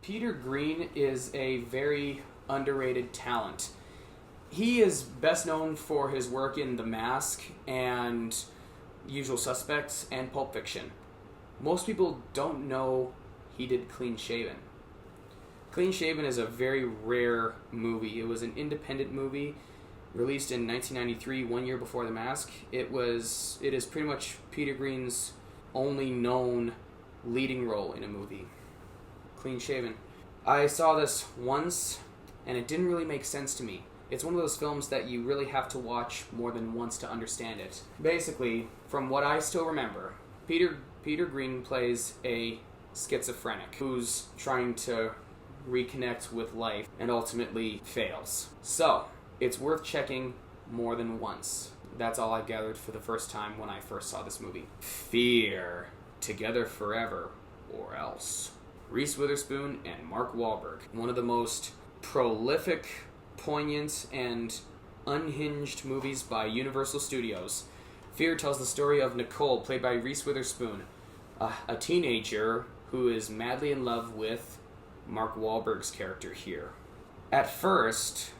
Peter Green is a very underrated talent. He is best known for his work in The Mask and Usual Suspects and Pulp Fiction. Most people don't know he did Clean Shaven. Clean Shaven is a very rare movie. It was an independent movie released in 1993, 1 year before The Mask. It is pretty much Peter Green's only known leading role in a movie. Clean Shaven. I saw this once, and it didn't really make sense to me. It's one of those films that you really have to watch more than once to understand it. Basically, from what I still remember, Peter Green plays a schizophrenic who's trying to reconnect with life and ultimately fails. So, it's worth checking more than once. That's all I gathered for the first time when I first saw this movie. Fear. Together Forever, or Else. Reese Witherspoon and Mark Wahlberg. One of the most prolific, poignant, and unhinged movies by Universal Studios. Fear tells the story of Nicole, played by Reese Witherspoon, a teenager who is madly in love with Mark Wahlberg's character here. At first,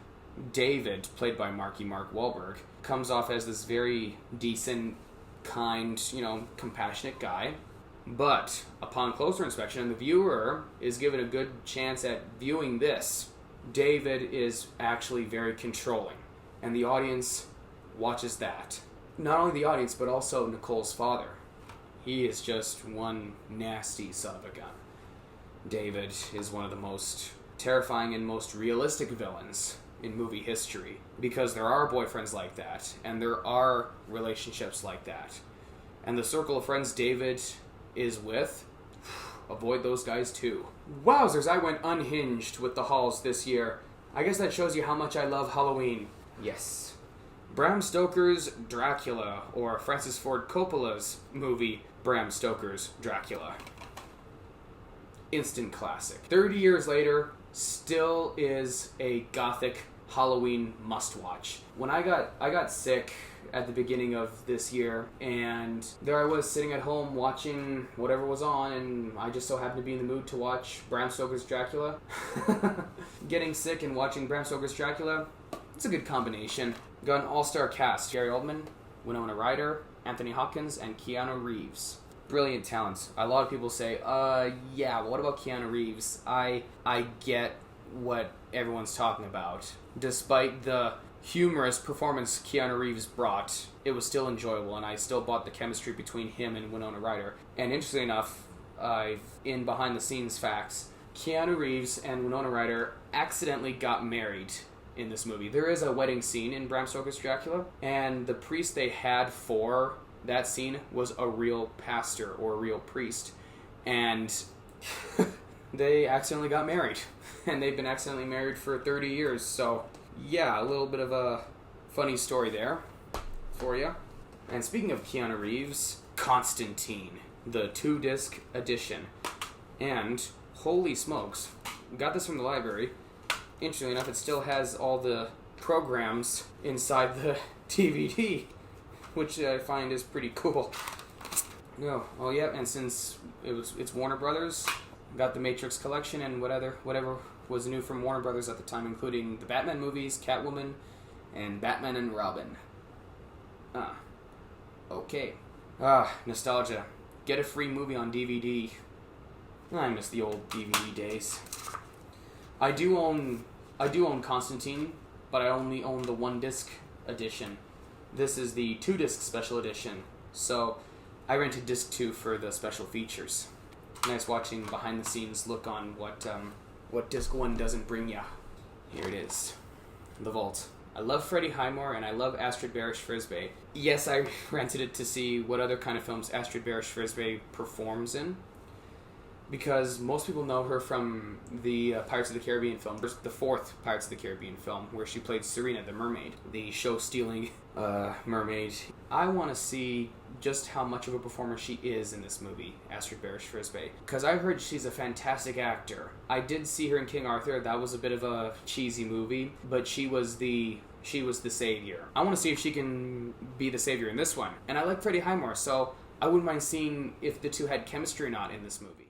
David, played by Mark Wahlberg, comes off as this very decent, kind, compassionate guy. But upon closer inspection, and the viewer is given a good chance at viewing this, David is actually very controlling. And the audience watches that. Not only the audience, but also Nicole's father. He is just one nasty son of a gun. David is one of the most terrifying and most realistic villains in movie history, because there are boyfriends like that, and there are relationships like that. And the circle of friends David is with, avoid those guys too. Wowzers, I went unhinged with the hauls this year. I guess that shows you how much I love Halloween. Yes. Bram Stoker's Dracula, or Francis Ford Coppola's movie Bram Stoker's Dracula. Instant classic. 30 years later, still is a gothic Halloween must-watch. When I got sick at the beginning of this year, and there I was sitting at home watching whatever was on, and I just so happened to be in the mood to watch Bram Stoker's Dracula. Getting sick and watching Bram Stoker's Dracula, it's a good combination. Got an all-star cast: Gary Oldman, Winona Ryder, Anthony Hopkins, and Keanu Reeves. Brilliant talents. A lot of people say, yeah, what about Keanu Reeves? I get what everyone's talking about. Despite the humorous performance Keanu Reeves brought, it was still enjoyable, and I still bought the chemistry between him and Winona Ryder. And interestingly enough, in behind-the-scenes facts, Keanu Reeves and Winona Ryder accidentally got married in this movie. There is a wedding scene in Bram Stoker's Dracula, and the priest they had for that scene was a real pastor or a real priest, and they accidentally got married, and they've been accidentally married for 30 years, so yeah, a little bit of a funny story there for you. And speaking of Keanu Reeves, Constantine, the 2-disc edition, and holy smokes, got this from the library. Interestingly enough, it still has all the programs inside the DVD, which I find is pretty cool. No, oh yeah, and since it's Warner Brothers, got the Matrix collection and whatever was new from Warner Brothers at the time, including the Batman movies, Catwoman, and Batman and Robin. Okay. Nostalgia. Get a free movie on DVD. I miss the old DVD days. I do own Constantine, but I only own the 1-disc edition. This is the 2-disc special edition, so I rented disc 2 for the special features. Nice watching behind-the-scenes look on what disc 1 doesn't bring ya. Here it is, The Vault. I love Freddie Highmore, and I love Astrid Barish-Frisbee. Yes, I rented it to see what other kind of films Astrid Barish-Frisbee performs in, because most people know her from the Pirates of the Caribbean film, the 4th Pirates of the Caribbean film, where she played Serena the mermaid, the show-stealing mermaid. I want to see just how much of a performer she is in this movie, Astrid Barish-Frisbee, because I've heard she's a fantastic actor. I did see her in King Arthur. That was a bit of a cheesy movie, but she was the savior. I want to see if she can be the savior in this one. And I like Freddie Highmore, so I wouldn't mind seeing if the two had chemistry or not in this movie.